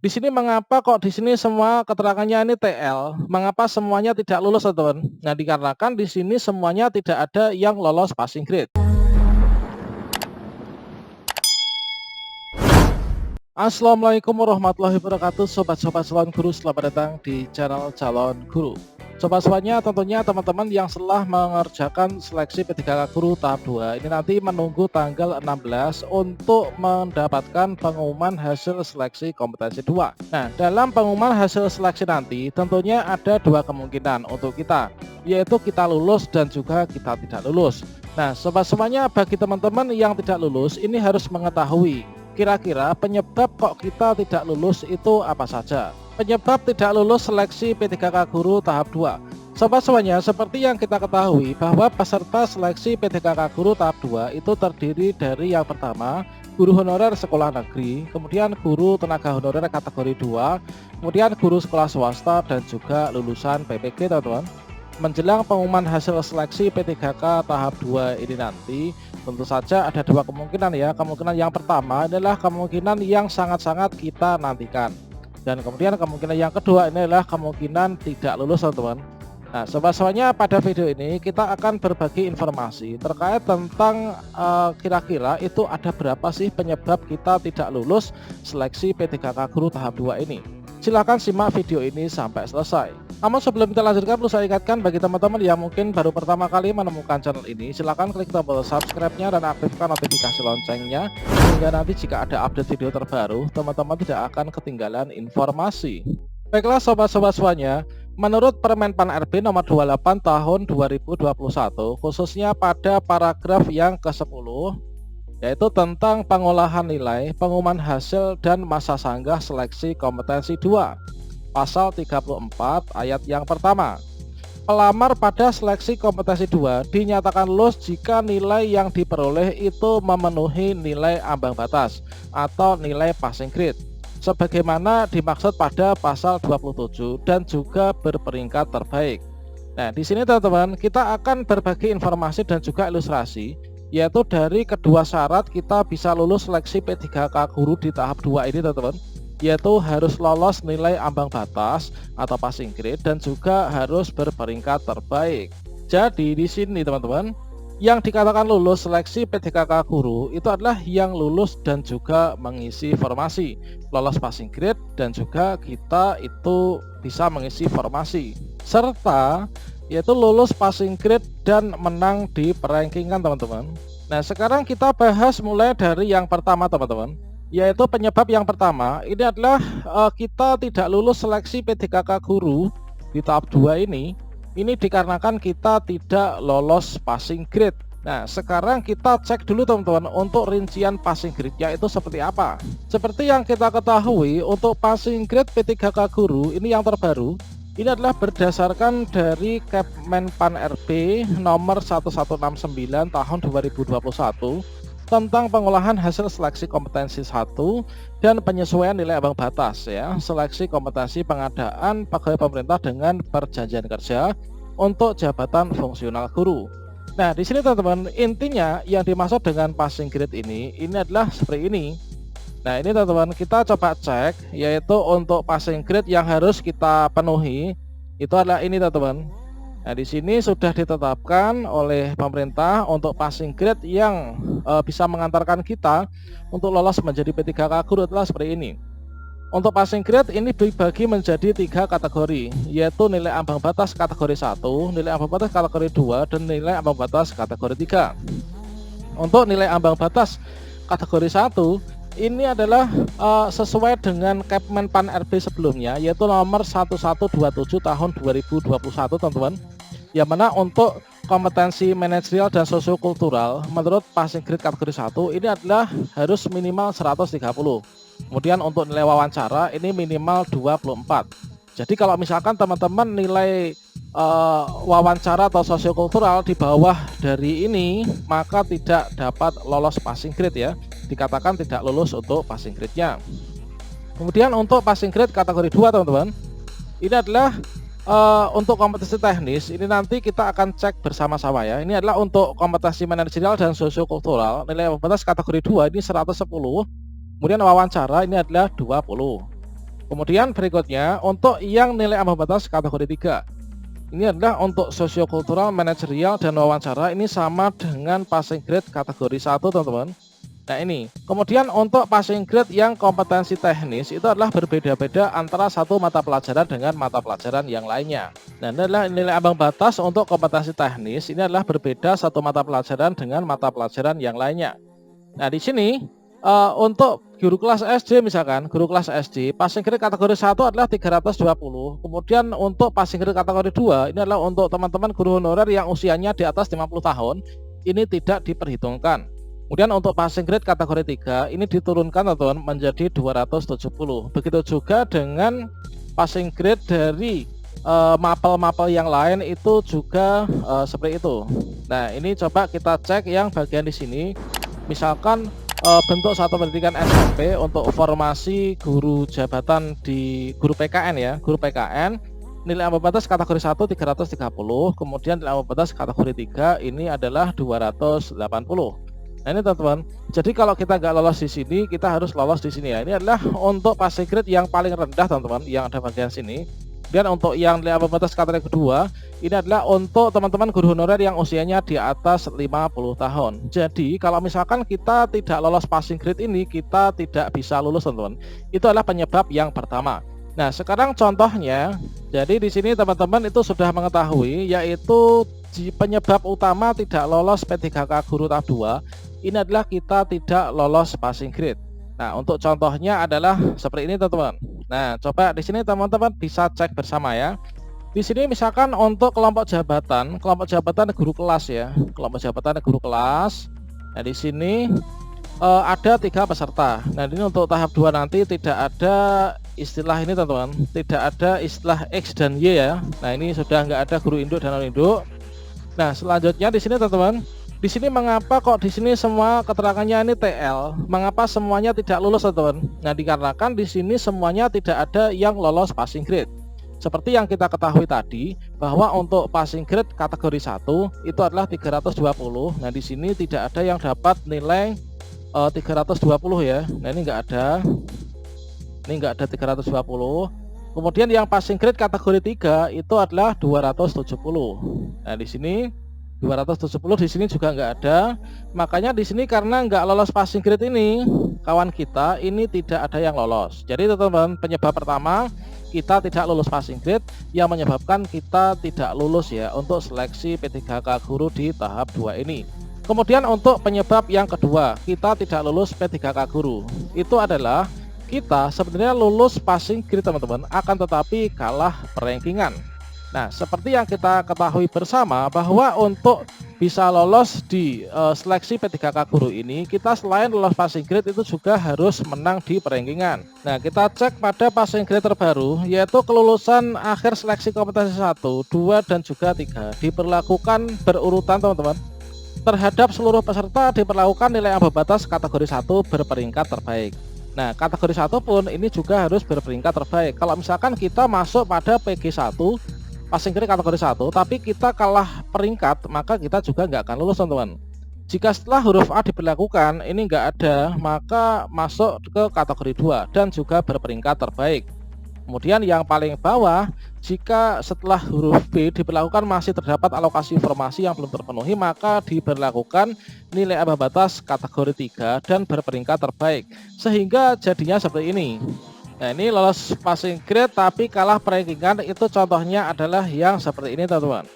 Di sini mengapa kok di sini semua keterangannya ini TL? Mengapa semuanya tidak lulus, teman-teman? Nah, dikarenakan di sini semuanya tidak ada yang lolos passing grade. Assalamualaikum warahmatullahi wabarakatuh, sobat-sobat calon guru, selamat datang di channel calon guru. Sobat-sobatnya, tentunya teman-teman yang setelah mengerjakan seleksi P3K Guru tahap 2 ini nanti menunggu tanggal 16 untuk mendapatkan pengumuman hasil seleksi kompetensi 2. Nah, dalam pengumuman hasil seleksi nanti tentunya ada dua kemungkinan untuk kita, yaitu kita lulus dan juga kita tidak lulus. Nah, sobat-sobatnya, bagi teman-teman yang tidak lulus ini harus mengetahui kira-kira penyebab kok kita tidak lulus itu apa saja. Penyebab tidak lulus seleksi P3K Guru tahap 2. Sobat semuanya, seperti yang kita ketahui bahwa peserta seleksi P3K Guru tahap 2 itu terdiri dari yang pertama, guru honorer sekolah negeri, kemudian guru tenaga honorer kategori 2, kemudian guru sekolah swasta dan juga lulusan PPG, teman-teman. Menjelang pengumuman hasil seleksi P3K tahap 2 ini nanti, tentu saja ada dua kemungkinan ya. Kemungkinan yang pertama adalah kemungkinan yang sangat-sangat kita nantikan. Dan kemudian kemungkinan yang kedua ini adalah kemungkinan tidak lulus, teman-teman. Nah, sobat-sobatnya, pada video ini kita akan berbagi informasi terkait tentang kira-kira itu ada berapa sih penyebab kita tidak lulus seleksi P3K Guru tahap 2 ini. Silahkan simak video ini sampai selesai. Namun sebelum kita lanjutkan, perlu saya ingatkan bagi teman-teman yang mungkin baru pertama kali menemukan channel ini, silahkan klik tombol subscribe-nya dan aktifkan notifikasi loncengnya, sehingga nanti jika ada update video terbaru, teman-teman tidak akan ketinggalan informasi. Baiklah sobat-sobat semuanya, menurut Permenpan RB nomor 28 tahun 2021, khususnya pada paragraf yang ke-10, yaitu tentang pengolahan nilai, pengumuman hasil, dan masa sanggah seleksi kompetensi 2. Pasal 34 ayat yang pertama. Pelamar pada seleksi kompetensi 2 dinyatakan lulus jika nilai yang diperoleh itu memenuhi nilai ambang batas atau nilai passing grade, sebagaimana dimaksud pada pasal 27 dan juga berperingkat terbaik. Nah, di sini teman-teman, kita akan berbagi informasi dan juga ilustrasi, yaitu dari kedua syarat kita bisa lulus seleksi P3K Guru di tahap 2 ini, teman-teman, yaitu harus lolos nilai ambang batas atau passing grade dan juga harus berperingkat terbaik. Jadi di sini teman-teman, yang dikatakan lulus seleksi P3K Guru itu adalah yang lulus dan juga mengisi formasi, lolos passing grade dan juga kita itu bisa mengisi formasi, serta yaitu lulus passing grade dan menang di perankingan, teman-teman. Nah, sekarang kita bahas mulai dari yang pertama, teman-teman, yaitu penyebab yang pertama ini adalah kita tidak lulus seleksi P3K Guru di tahap 2 ini dikarenakan kita tidak lolos passing grade. Nah, sekarang kita cek dulu teman-teman untuk rincian passing grade-nya itu seperti apa. Seperti yang kita ketahui, untuk passing grade P3K Guru ini yang terbaru, ini adalah berdasarkan dari Kemenpan RB nomor 1169 tahun 2021 tentang pengolahan hasil seleksi kompetensi 1 dan penyesuaian nilai ambang batas ya, seleksi kompetensi pengadaan pegawai pemerintah dengan perjanjian kerja untuk jabatan fungsional guru. Nah, di sini teman-teman, intinya yang dimaksud dengan passing grade ini adalah seperti ini. Nah, ini teman-teman, kita coba cek, yaitu untuk passing grade yang harus kita penuhi itu adalah ini, teman-teman. Nah, di sini sudah ditetapkan oleh pemerintah untuk passing grade yang bisa mengantarkan kita untuk lolos menjadi P3K Guru adalah seperti ini. Untuk passing grade ini dibagi menjadi 3 kategori, yaitu nilai ambang batas kategori 1, nilai ambang batas kategori 2, dan nilai ambang batas kategori 3. Untuk nilai ambang batas kategori 1 ini adalah sesuai dengan Kemenpan RB sebelumnya, yaitu nomor 1127 tahun 2021, teman-teman, yang mana untuk kompetensi manajerial dan sosiokultural menurut passing grade kategori 1 ini adalah harus minimal 130. Kemudian untuk nilai wawancara ini minimal 24. Jadi kalau misalkan teman-teman nilai wawancara atau sosiokultural di bawah dari ini, maka tidak dapat lolos passing grade ya, dikatakan tidak lulus untuk passing grade-nya. Kemudian untuk passing grade kategori 2, teman-teman, ini adalah untuk kompetensi teknis. Ini nanti kita akan cek bersama-sama ya. Ini adalah untuk kompetensi manajerial dan sosiokultural, nilai batas kategori 2 ini 110. Kemudian wawancara ini adalah 20. Kemudian berikutnya untuk yang nilai ambang batas kategori 3. Ini adalah untuk sosiokultural, manajerial, dan wawancara. Ini sama dengan passing grade kategori 1, teman-teman. Nah ini, kemudian untuk passing grade yang kompetensi teknis itu adalah berbeda-beda antara satu mata pelajaran dengan mata pelajaran yang lainnya. Nah ini adalah nilai ambang batas untuk kompetensi teknis, ini adalah berbeda satu mata pelajaran dengan mata pelajaran yang lainnya. Nah di sini untuk guru kelas SD misalkan, guru kelas SD passing grade kategori 1 adalah 320. Kemudian untuk passing grade kategori 2 ini adalah untuk teman-teman guru honorer yang usianya di atas 50 tahun, ini tidak diperhitungkan. Kemudian untuk passing grade kategori 3 ini diturunkan teman-teman menjadi 270. Begitu juga dengan passing grade dari mapel-mapel yang lain itu juga seperti itu. Nah, ini coba kita cek yang bagian di sini. Misalkan bentuk satuan pendidikan SMP untuk formasi guru jabatan di guru PKN ya, guru PKN nilai ambang batas kategori 1 330, kemudian nilai ambang batas kategori 3 ini adalah 280. Nah ini teman-teman, jadi kalau kita nggak lolos di sini, kita harus lolos di sini ya. Ini adalah untuk passing grade yang paling rendah teman-teman, yang ada bagian sini. Dan untuk yang nilai ambang batas kategori kedua, ini adalah untuk teman-teman guru honorer yang usianya di atas 50 tahun. Jadi kalau misalkan kita tidak lolos passing grade ini, kita tidak bisa lulus teman-teman. Itu adalah penyebab yang pertama. Nah sekarang contohnya, jadi di sini teman-teman itu sudah mengetahui, yaitu penyebab utama tidak lolos P3K guru tahap 2 ini adalah kita tidak lolos passing grade. Nah, untuk contohnya adalah seperti ini, teman-teman. Nah, coba di sini teman-teman bisa cek bersama ya. Di sini misalkan untuk kelompok jabatan guru kelas ya, kelompok jabatan guru kelas. Nah, di sini ada 3 peserta. Nah, ini untuk tahap 2 nanti tidak ada istilah ini, teman-teman. Tidak ada istilah X dan Y ya. Nah, ini sudah nggak ada guru induk dan non induk. Nah, selanjutnya di sini, teman-teman. Di sini mengapa kok di sini semua keterangannya ini TL? Mengapa semuanya tidak lulus, teman-teman? Nah, dikarenakan di sini semuanya tidak ada yang lolos passing grade. Seperti yang kita ketahui tadi bahwa untuk passing grade kategori 1 itu adalah 320. Nah, di sini tidak ada yang dapat nilai 320 ya. Nah, ini enggak ada. Ini enggak ada 320. Kemudian yang passing grade kategori 3 itu adalah 270. Nah, di sini 270 di sini juga nggak ada. Makanya di sini karena nggak lolos passing grade ini, kawan kita ini tidak ada yang lolos. Jadi teman-teman, penyebab pertama kita tidak lulus passing grade yang menyebabkan kita tidak lulus ya untuk seleksi P3K guru di tahap 2 ini. Kemudian untuk penyebab yang kedua, kita tidak lulus P3K guru. Itu adalah kita sebenarnya lulus passing grade teman-teman, akan tetapi kalah rankingan. Nah, seperti yang kita ketahui bersama bahwa untuk bisa lolos di seleksi P3K guru ini, kita selain lolos passing grade itu juga harus menang di perankingan. Nah, kita cek pada passing grade terbaru, yaitu kelulusan akhir seleksi kompetensi 1, 2, dan juga 3 diberlakukan berurutan, teman-teman. Terhadap seluruh peserta diperlakukan nilai ambang batas kategori 1 berperingkat terbaik. Nah, kategori 1 pun ini juga harus berperingkat terbaik. Kalau misalkan kita masuk pada PG1 passing grade kategori 1 tapi kita kalah peringkat, maka kita juga nggak akan lulus, teman-teman. Jika setelah huruf A diberlakukan ini nggak ada, maka masuk ke kategori 2 dan juga berperingkat terbaik. Kemudian yang paling bawah, jika setelah huruf B diberlakukan masih terdapat alokasi informasi yang belum terpenuhi, maka diberlakukan nilai ambang batas kategori 3 dan berperingkat terbaik. Sehingga jadinya seperti ini. Nah, ini lolos passing grade tapi kalah perankingan, itu contohnya adalah yang seperti ini, teman-teman.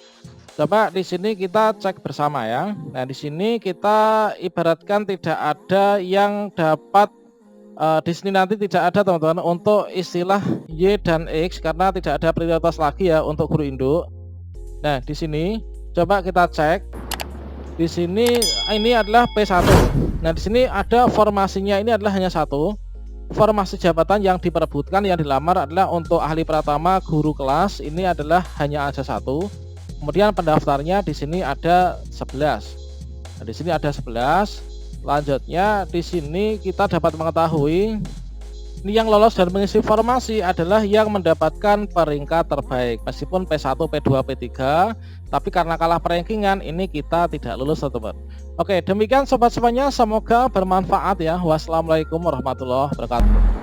Coba di sini kita cek bersama ya. Nah, di sini kita ibaratkan tidak ada yang dapat di sini nanti tidak ada, teman-teman, untuk istilah Y dan X karena tidak ada prioritas lagi ya untuk guru induk. Nah, di sini coba kita cek. Di sini ini adalah P1. Nah, di sini ada formasinya ini adalah hanya satu. Formasi jabatan yang diperebutkan yang dilamar adalah untuk ahli pratama guru kelas, ini adalah hanya ada satu. Kemudian pendaftarnya di sini ada 11. Nah, di sini ada 11. Selanjutnya di sini kita dapat mengetahui ini yang lolos dan mengisi formasi adalah yang mendapatkan peringkat terbaik. Meskipun P1, P2, P3, tapi karena kalah perankingan ini kita tidak lulus, teman-teman. Oke, demikian sobat semuanya, semoga bermanfaat ya. Wassalamualaikum warahmatullahi wabarakatuh.